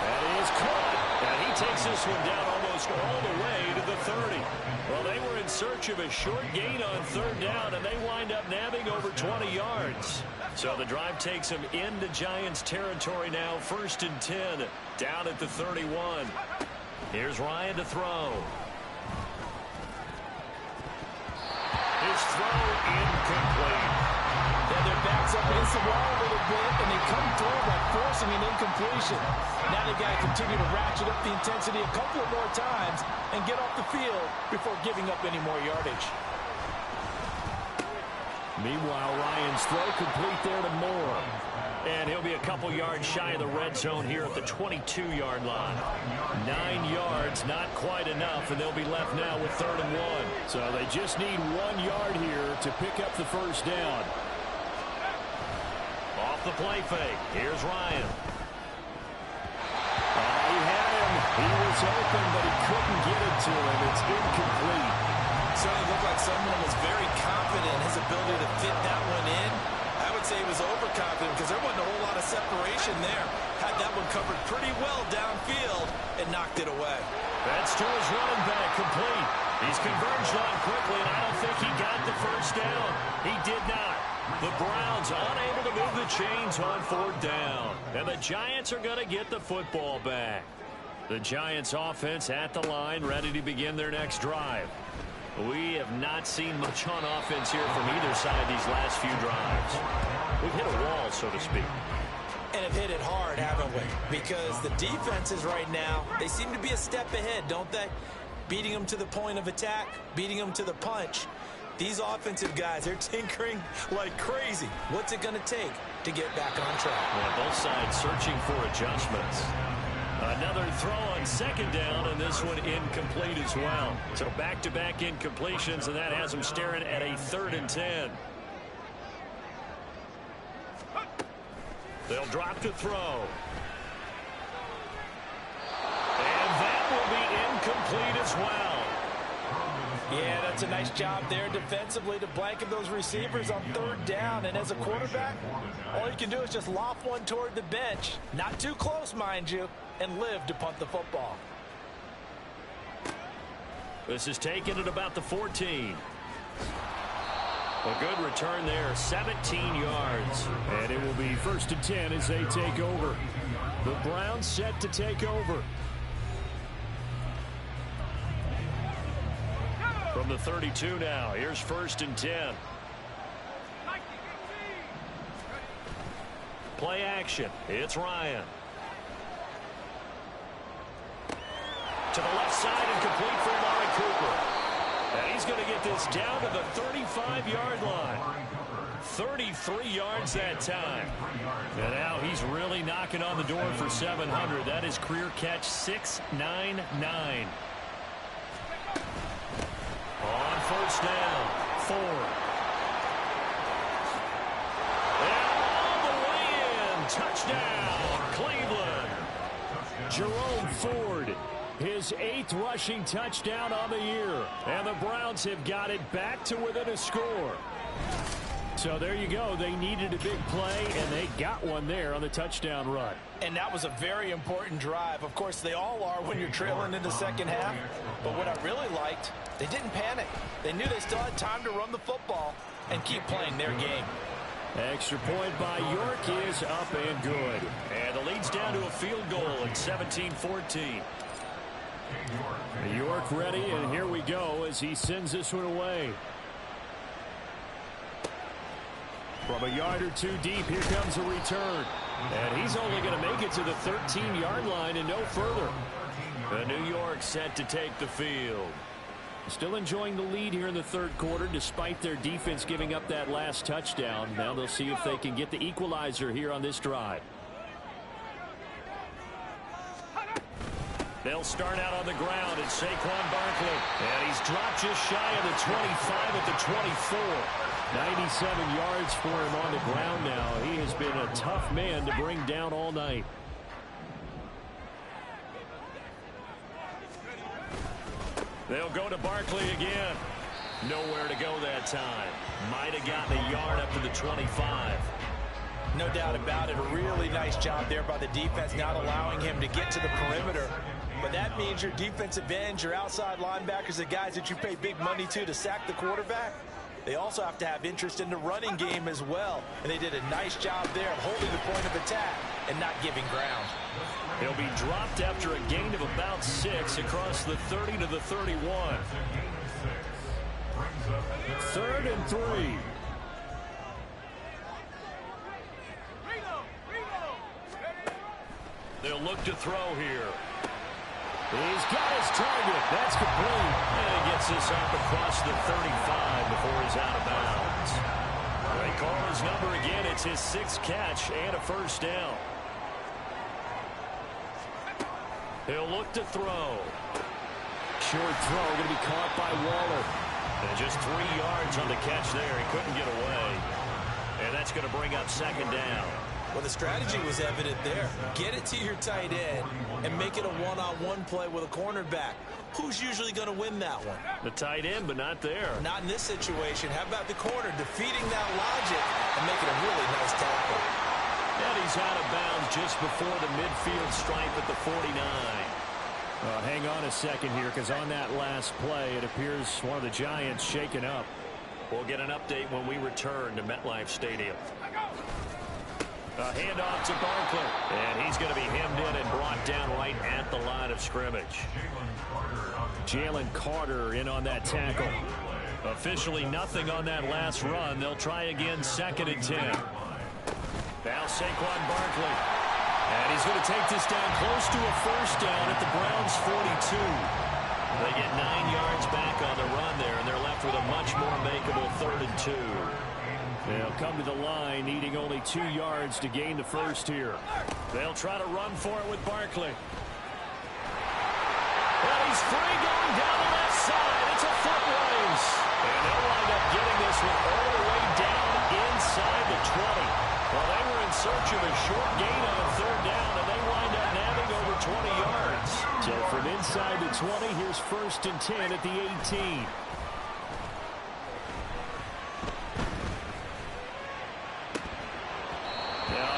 That is caught. And he takes this one down almost all the way to the 30. Well, they were in search of a short gain on 3rd down, and they wind up nabbing over 20 yards. So the drive takes them into Giants territory now. 1st and 10, down at the 31. Here's Ryan to throw. His throw incomplete.
Yeah, their backs up against the wall a little bit, and they come through by forcing an incompletion. Now they got to continue to ratchet up the intensity a couple of more times and get off the field before giving up any more yardage.
Meanwhile, Ryan's throw complete there to Moore. And he'll be a couple yards shy of the red zone here at the 22-yard line. 9 yards, not quite enough, and they'll be left now with 3rd and 1.
So they just need 1 yard here to pick up the first down.
Off the play fake. Here's Ryan.
He had him. He was open, but he couldn't get it to him. It's incomplete.
Certainly looked like someone was very confident in his ability to fit that one in. I would say he was overconfident because there wasn't a whole lot of separation there. Had that one covered pretty well downfield and knocked it away.
That's to his running back, complete. He's converged on quickly, and I don't think he got the first down. He did not. The Browns unable to move the chains on 4th down. And the Giants are going to get the football back. The Giants offense at the line, ready to begin their next drive. We have not seen much on offense here from either side these last few drives. We've hit a wall, so to speak.
And have hit it hard, haven't we? Because the defenses right now, they seem to be a step ahead, don't they? beating them to the point of attack, beating them to the punch. These offensive guys, they're tinkering like crazy. What's it going to take to get back on track?
Yeah, both sides searching for adjustments. Another throw on second down, and this one incomplete as well. So back-to-back incompletions, and that has them staring at a 3rd and 10. They'll drop to throw. And that will be incomplete as well.
Yeah, that's a nice job there defensively to blanket those receivers on 3rd down. And as a quarterback, all you can do is just loft one toward the bench. Not too close, mind you, and live to punt the football.
This is taken at about the 14. A good return there, 17 yards.
And it will be 1st and 10 as they take over. The Browns set to take over.
From the 32 now, here's 1st and 10. Play action. It's Ryan. To the left side and complete for Amari Cooper. And he's going to get this down to the 35-yard line. 33 yards that time. And now he's really knocking on the door for 700. That is career catch 699. On 1st down, 4. And all the way in. Touchdown, Cleveland.
Jerome Ford, his 8th rushing touchdown on the year. And the Browns have got it back to within a score. So there you go. They needed a big play, and they got one there on the touchdown run.
And that was a very important drive. Of course, they all are when you're trailing in the second half. But what I really liked, they didn't panic. They knew they still had time to run the football and keep playing their game.
Extra point by York is up and good.
And the lead's down to a field goal at 17-14.
York ready, and here we go as he sends this one away. From a yard or 2 deep, here comes a return. And he's only going to make it to the 13-yard line and no further.
The New York set to take the field.
Still enjoying the lead here in the 3rd quarter, despite their defense giving up that last touchdown. Now they'll see if they can get the equalizer here on this drive.
They'll start out on the ground at Saquon Barkley. And he's dropped just shy of the 25 at the 24.
97 yards for him on the ground now. He has been a tough man to bring down all night.
They'll go to Barkley again. Nowhere to go that time. Might have gotten a yard up to the 25.
No doubt about it. A really nice job there by the defense, not allowing him to get to the perimeter. But that means your defensive ends, your outside linebackers, the guys that you pay big money to sack the quarterback, they also have to have interest in the running game as well. And they did a nice job there of holding the point of attack and not giving ground.
He'll be dropped after a gain of about 6 across the 30 to the 31.
3rd and 3.
They'll look to throw here.
He's got his target. That's complete.
And he gets this up across the 35 before he's out of bounds. They call his number again. It's his 6th catch and a 1st down. He'll look to throw.
Short throw going to be caught by Waller.
And just 3 yards on the catch there. He couldn't get away. And that's going to bring up 2nd down.
Well, the strategy was evident there. Get it to your tight end and make it a one-on-one play with a cornerback. Who's usually going to win that one?
The tight end, but not there.
Not in this situation. How about the corner defeating that logic and making a really nice tackle?
And he's out of bounds just before the midfield stripe at the 49.
Hang on a second here, because on that last play, it appears one of the Giants shaken up.
We'll get an update when we return to MetLife Stadium. A handoff to Barkley. And he's going to be hemmed in and brought down right at the line of scrimmage.
Jalen Carter in on that tackle.
Officially nothing on that last run. They'll try again 2nd and 10. Now Saquon Barkley. And he's going to take this down close to a 1st down at the Browns' 42.
They get 9 yards back on the run there, and they're left with a much more makeable 3rd and 2. They'll come to the line needing only 2 yards to gain the first here. They'll try to run for it with Barkley. And he's free going down the left side. It's a foot race. And they'll wind up getting this one all the way down inside the 20. Well, they were in search of a short gain on 3rd down, and they wind up nabbing over 20 yards. So from inside the 20, here's 1st and 10 at the 18.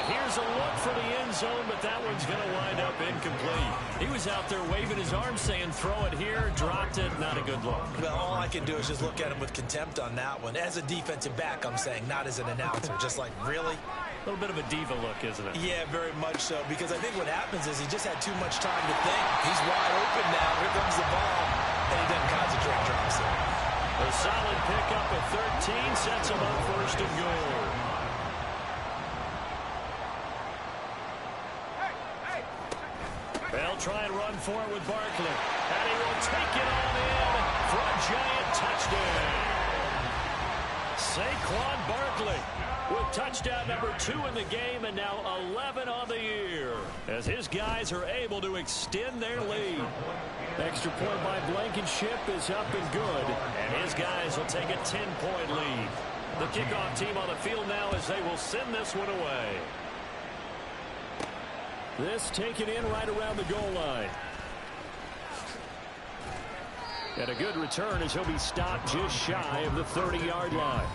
Here's a look for the end zone, but that one's going to wind up incomplete. He was out there waving his arm saying, throw it here, dropped it, not a good look.
Well, all I can do is just look at him with contempt on that one. As a defensive back, I'm saying, not as an announcer. Just like, really?
A little bit of a diva look, isn't it?
Yeah, very much so, because I think what happens is he just had too much time to think. He's wide open now. Here comes the ball, and he doesn't concentrate, drops it.
A solid pickup at 13 sets him up 1st and goal. They'll try and run for it with Barkley. And he will take it on in for a giant touchdown. Saquon Barkley with touchdown number 2 in the game and now 11 on the year as his guys are able to extend their lead. Extra point by Blankenship is up and good, and his guys will take a 10-point lead. The kickoff team on the field now as they will send this one away. This taken in right around the goal line. And a good return as he'll be stopped just shy of the 30-yard line.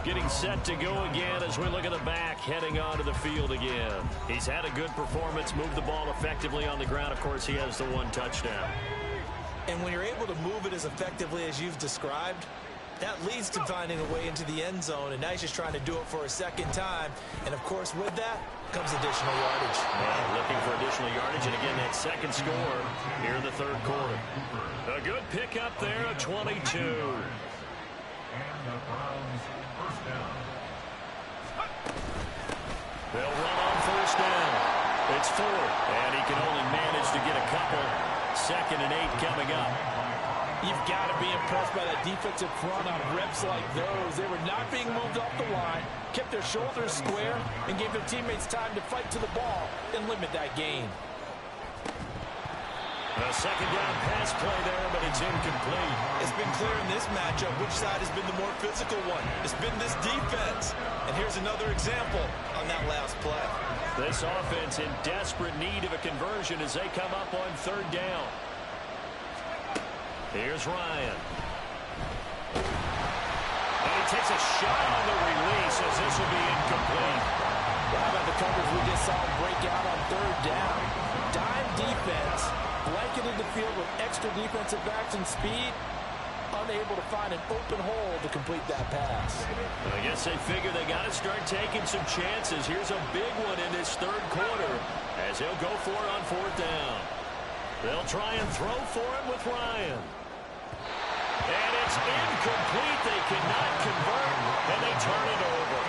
Getting set to go again as we look at the back heading onto the field again. He's had a good performance, moved the ball effectively on the ground. Of course, he has the 1 touchdown.
And when you're able to move it as effectively as you've described, that leads to finding a way into the end zone, and now he's just trying to do it for a second time. And, of course, with that comes additional yardage.
Yeah, looking for additional yardage, and again, that second score here in the 3rd quarter. A good pickup there, a 22.
And the Browns first down.
They'll run on 1st down. It's 4th, and he can only manage to get a couple. 2nd and 8 coming up.
You've got to be impressed by that defensive front on reps like those. They were not being moved off the line, kept their shoulders square, and gave their teammates time to fight to the ball and limit that gain.
A 2nd down pass play there, but it's incomplete.
It's been clear in this matchup which side has been the more physical one. It's been this defense. And here's another example on that last play.
This offense in desperate need of a conversion as they come up on 3rd down. Here's Ryan. And he takes a shot on the release as this will be incomplete.
Well, how about the coverage we just saw break out on 3rd down? Dime defense, blanketed the field with extra defensive backs and speed, unable to find an open hole to complete that pass.
I guess they figure they got to start taking some chances. Here's a big one in this 3rd quarter as he'll go for it on 4th down. They'll try and throw for it with Ryan. And it's incomplete. They cannot convert, and they turn it over.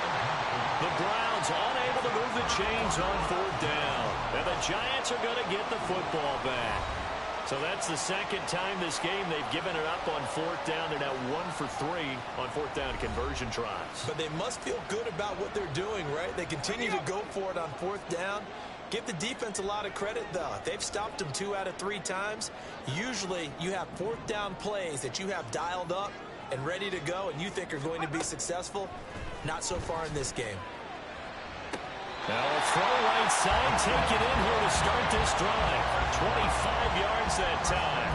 The Browns unable to move the chains on 4th down. And the Giants are going to get the football back. So that's the 2nd time this game they've given it up on 4th down. They're now 1 for 3 on 4th down conversion tries.
But they must feel good about what they're doing, right? They continue to go for it on 4th down. Give the defense a lot of credit, though. They've stopped them 2 out of 3 times. Usually, you have 4th down plays that you have dialed up and ready to go and you think are going to be successful. Not so far in this game.
Now a throw right side, take it in here to start this drive. 25 yards that time.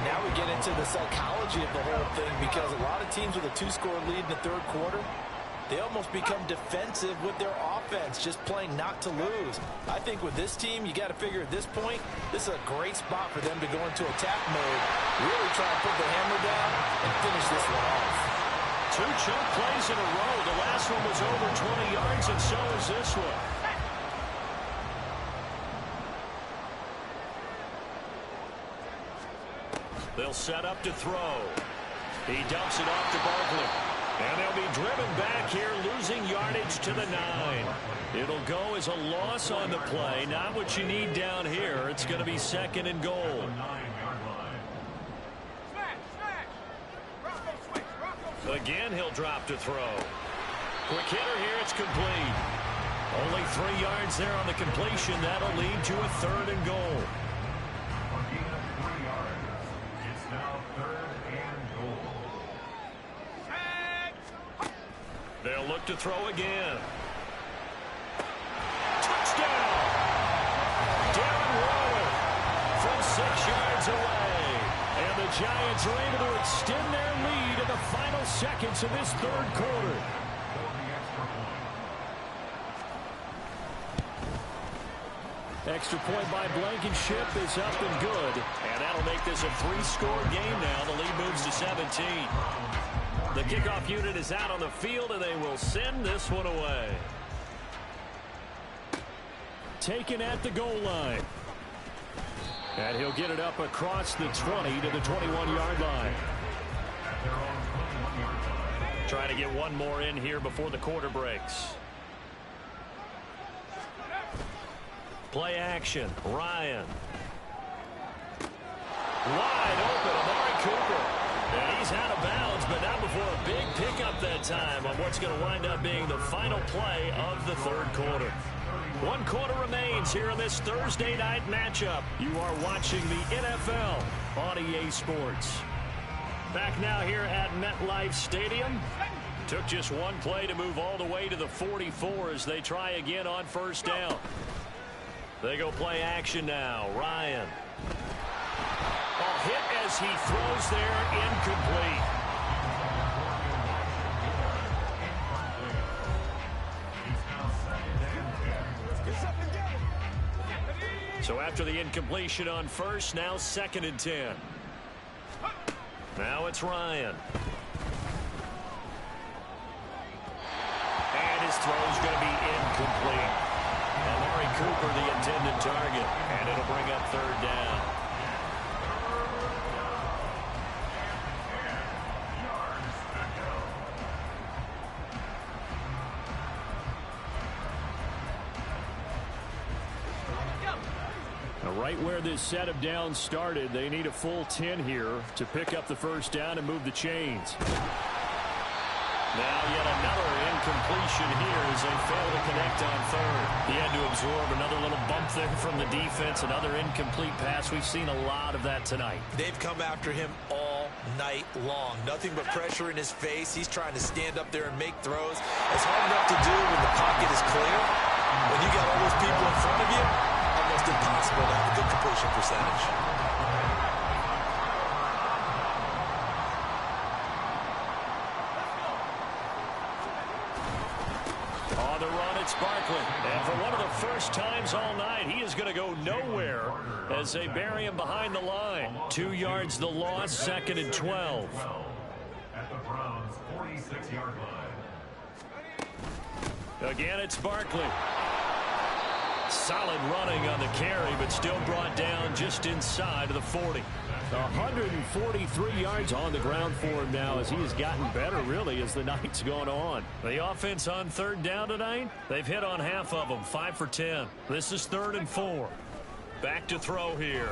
Now we get into the psychology of the whole thing because a lot of teams with a 2-score lead in the 3rd quarter, they almost become defensive with their offense, just playing not to lose. I think with this team, you got to figure at this point, this is a great spot for them to go into attack mode, really try and put the hammer down and finish this one off.
2 choke plays in a row. The last one was over 20 yards, and so is this one. They'll set up to throw. He dumps it off to Barkley. And they'll be driven back here, losing yardage to the 9. It'll go as a loss on the play. Not what you need down here. It's going to be 2nd and goal.
Again, he'll drop to throw. Quick hitter here, it's complete. Only 3 yards there on the completion. That'll lead to a 3rd and goal.
It's now 3rd and goal.
They'll look to throw again. Touchdown! Darren Waller from 6 yards away. And the Giants are able to extend their lead in the final seconds of this 3rd quarter. Extra point by Blankenship is up and good. And that'll make this a 3-score game now. The lead moves to 17. The kickoff unit is out on the field, and they will send this one away. Taken at the goal line. And he'll get it up across the 20 to the 21-yard line. Trying to get one more in here before the quarter breaks. Play action. Ryan. Wide open. Amari Cooper. And he's out of bounds, but not before a big pickup that time on what's going to wind up being the final play of the 3rd quarter. 1 quarter remains here in this Thursday night matchup. You are watching the NFL on EA Sports. Back now here at MetLife Stadium. Took just 1 play to move all the way to the 44 as they try again on 1st down. They go play action now. Ryan. A hit as he throws there, incomplete. So after the incompletion on 1st, now 2nd and 10. Now it's Ryan. And his throw's going to be incomplete. Amari Cooper, the intended target, and it'll bring up 3rd down. Now, right where this set of downs started, they need a full 10 here to pick up the 1st down and move the chains. Now yet another incompletion here as they fail to connect on 3rd. He had to absorb another little bump there from the defense, another incomplete pass. We've seen a lot of that tonight.
They've come after him all night long. Nothing but pressure in his face. He's trying to stand up there and make throws. It's hard enough to do when the pocket is clear. When you got all those people in front of you, almost impossible to have a good completion percentage.
On the run, it's Barkley. And for one of the first times all night, he is going to go nowhere as they bury him behind the line. 2 yards the loss, 2nd and 12.
At the Browns' 46-yard line.
Again, it's Barkley. Solid running on the carry, but still brought down just inside of the 40. 143 yards on the ground for him now as he has gotten better, really, as the night's gone on. The offense on 3rd down tonight, they've hit on half of them, 5 for 10. This is 3rd and 4. Back to throw here.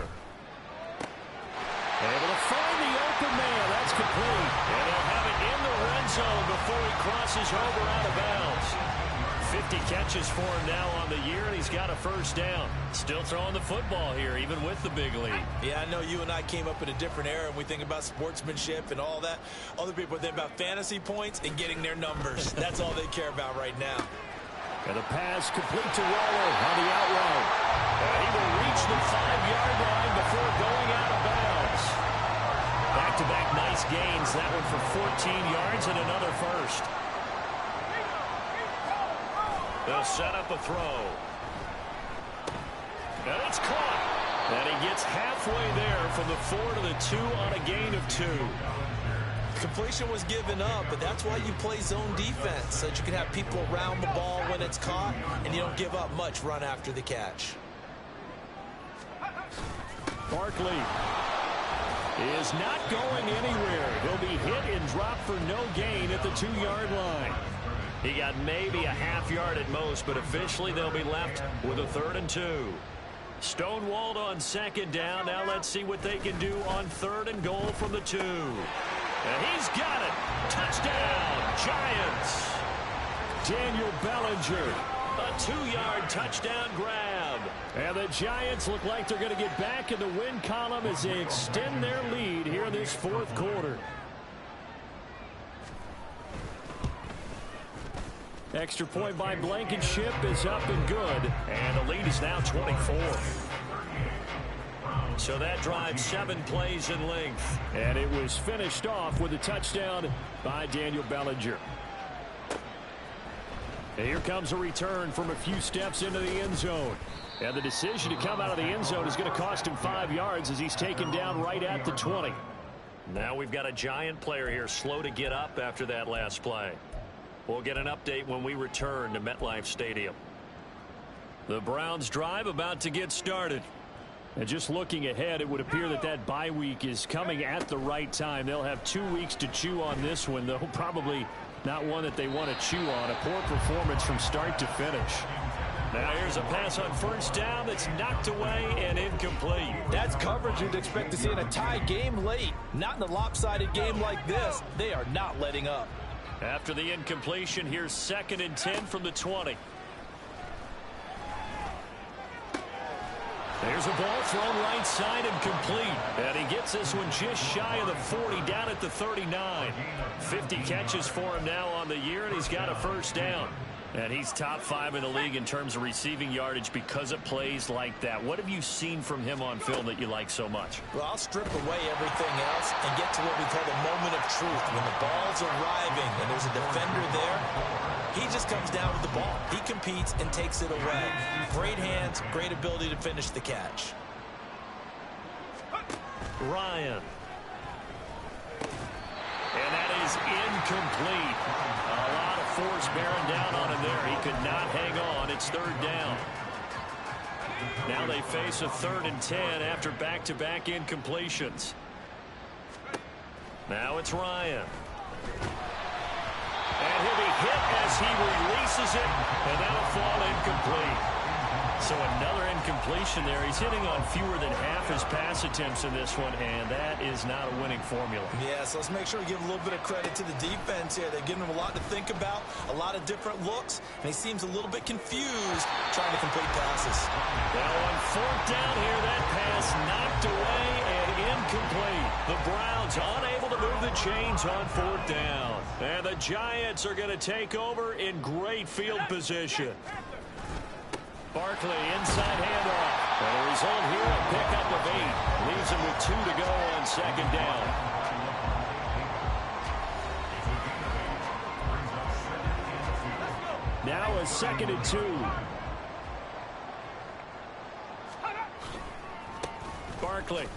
Able to find the open man. That's complete. And they'll have it in the red zone before he crosses over out of bounds. 50 catches for him now on the year, and he's got a 1st down. Still throwing the football here, even with the big lead.
Yeah, I know you and I came up in a different era, and we think about sportsmanship and all that. Other people think about fantasy points and getting their numbers. That's all they care about right now.
And the pass complete to Waller on the out route. And he will reach the 5-yard line before going out of bounds. Back-to-back nice gains. That one for 14 yards and another 1st. They'll set up a throw. And it's caught. And he gets halfway there from the 4 to the 2 on a gain of 2.
Completion was given up, but that's why you play zone defense, so that you can have people around the ball when it's caught, and you don't give up much run after the catch.
Barkley is not going anywhere. He'll be hit and dropped for no gain at the 2-yard line. He got maybe a half yard at most, but officially they'll be left with a 3rd and 2. Stonewalled on 2nd down. Now let's see what they can do on 3rd and goal from the 2. And he's got it. Touchdown, Giants. Daniel Bellinger, a 2-yard touchdown grab. And the Giants look like they're going to get back in the win column as they extend their lead here in this fourth quarter. Extra point by Blankenship is up and good. And the lead is now 24. So that drive 7 plays in length. And it was finished off with a touchdown by Daniel Bellinger. And here comes a return from a few steps into the end zone. And the decision to come out of the end zone is going to cost him 5 yards as he's taken down right at the 20. Now we've got a Giant player here slow to get up after that last play. We'll get an update when we return to MetLife Stadium. The Browns drive about to get started. And just looking ahead, it would appear that that bye week is coming at the right time. They'll have 2 weeks to chew on this one, though probably not one that they want to chew on. A poor performance from start to finish. Now here's a pass on first down that's knocked away and incomplete.
That's coverage you'd expect to see in a tie game late. Not in a lopsided game like this. They are not letting up.
After the incompletion, here's 2nd and 10 from the 20. There's a ball thrown right side and complete. And he gets this one just shy of the 40, down at the 39. 50 catches for him now on the year, and he's got a first down. And he's top 5 in the league in terms of receiving yardage because of plays like that. What have you seen from him on film that you like so much?
Well, I'll strip away everything else and get to what we call the moment of truth. When the ball's arriving and there's a defender there, he just comes down with the ball. He competes and takes it away. Great hands, great ability to finish the catch.
Ryan. And that is incomplete. A lot of force bearing down on him there. He could not hang on. It's 3rd down. Now they face a 3rd and 10 after back-to-back incompletions. Now it's Ryan. And he'll be hit as he releases it, and that'll fall incomplete. So another incompletion there. He's hitting on fewer than half his pass attempts in this one, and that is not a winning formula.
Yeah, so let's make sure we give a little bit of credit to the defense here. They're giving him a lot to think about, a lot of different looks, and he seems a little bit confused trying to complete passes.
Now on 4th down here, that pass knocked away and incomplete. The Browns unable to move the chains on 4th down. And the Giants are going to take over in great field position. Barkley inside handoff. And the result here, a pickup of 8. Leaves him with 2 to go on 2nd down. Now a 2nd and 2. Barkley.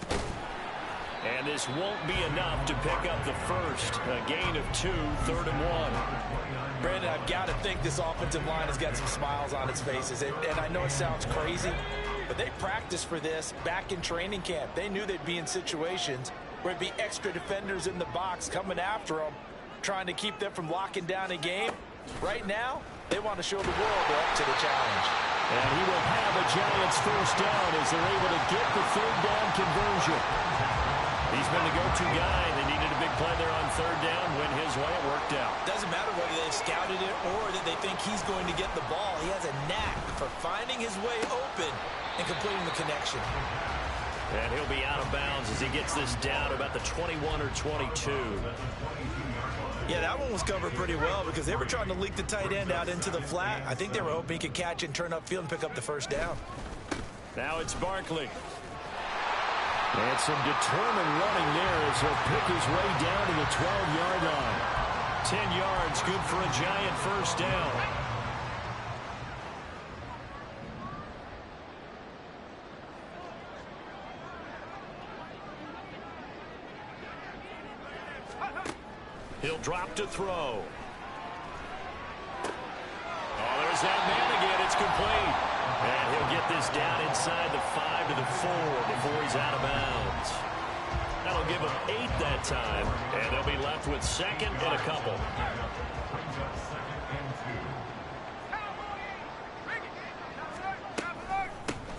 And this won't be enough to pick up the first. A gain of 2, 3rd and 1.
Brandon, I've got to think this offensive line has got some smiles on its faces. And I know it sounds crazy, but they practiced for this back in training camp. They knew they'd be in situations where it'd be extra defenders in the box coming after them, trying to keep them from locking down a game. Right now, they want to show the world they're up to the challenge.
And he will have a Giants first down as they're able to get the 3rd down conversion. He's been the go-to guy. They needed a big play there on 3rd down. Went his way. It worked out.
Doesn't matter whether they've scouted it or that they think he's going to get the ball. He has a knack for finding his way open and completing the connection.
And he'll be out of bounds as he gets this down about the 21 or 22.
Yeah, that one was covered pretty well because they were trying to leak the tight end out into the flat. I think they were hoping he could catch and turn upfield and pick up the first down.
Now it's Barkley. And some determined running there as he'll pick his way down to the 12-yard line. 10 yards, good for a Giant first down. He'll drop to throw. Oh, there's that man again. It's complete. And he'll get this down inside the 5 to the 4 before he's out of bounds. That'll give him 8 that time. And they'll be left with 2nd and a couple.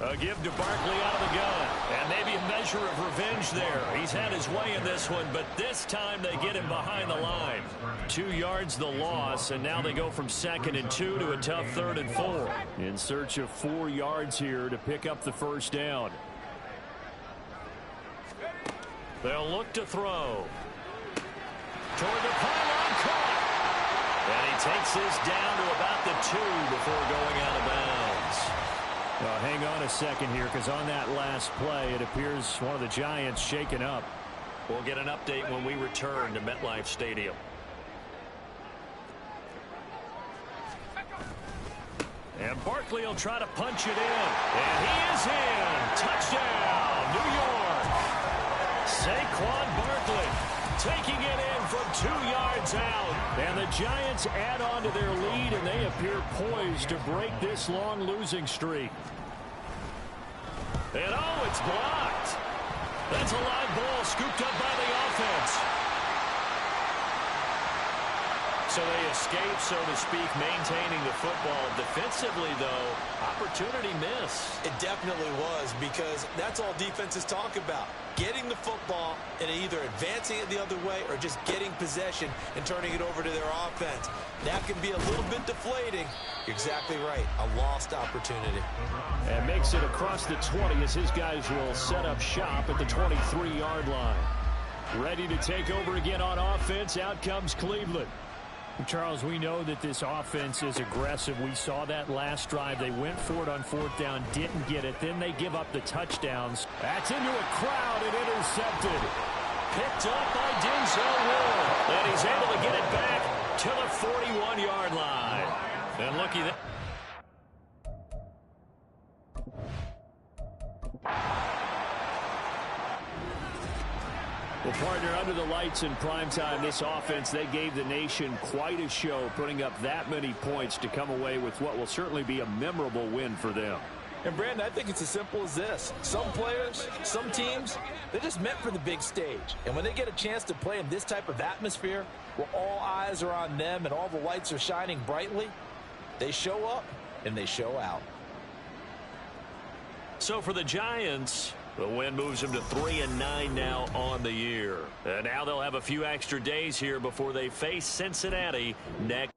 A give to Barkley out of the gun. And maybe a measure of revenge there. He's had his way in this one, but this time they get him behind the line. 2 yards the loss, and now they go from 2nd and 2 to a tough 3rd and 4. In search of 4 yards here to pick up the first down. They'll look to throw. Toward the pylon, caught. And he takes this down to about the 2 before going out of bounds.
Well, hang on a second here, because on that last play, it appears one of the Giants shaken up.
We'll get an update when we return to MetLife Stadium. And Barkley will try to punch it in. And he is in. Touchdown, New York. Saquon Barkley taking it in from 2 yards out. And the Giants add on to their lead, and they appear poised to break this long losing streak. And oh, it's blocked. That's a live ball scooped up by the offense. So they escape, so to speak, maintaining the football. Defensively, though, opportunity miss.
It definitely was, because that's all defenses talk about. Getting the football and either advancing it the other way or just getting possession and turning it over to their offense. That can be a little bit deflating. You're exactly right. A lost opportunity.
And makes it across the 20 as his guys will set up shop at the 23-yard line. Ready to take over again on offense. Out comes Cleveland. Charles, we know that this offense is aggressive. We saw that last drive. They went for it on 4th down, didn't get it. Then they give up the touchdowns. That's into a crowd and intercepted. Picked up by Denzel Ward. And he's able to get it back to the 41-yard line. And looky there. Well, partner, under the lights in primetime, this offense, they gave the nation quite a show, putting up that many points to come away with what will certainly be a memorable win for them.
And, Brandon, I think it's as simple as this. Some players, some teams, they're just meant for the big stage. And when they get a chance to play in this type of atmosphere, where all eyes are on them and all the lights are shining brightly, they show up and they show out.
So for the Giants, the win moves them to 3-9 now on the year. And now they'll have a few extra days here before they face Cincinnati next.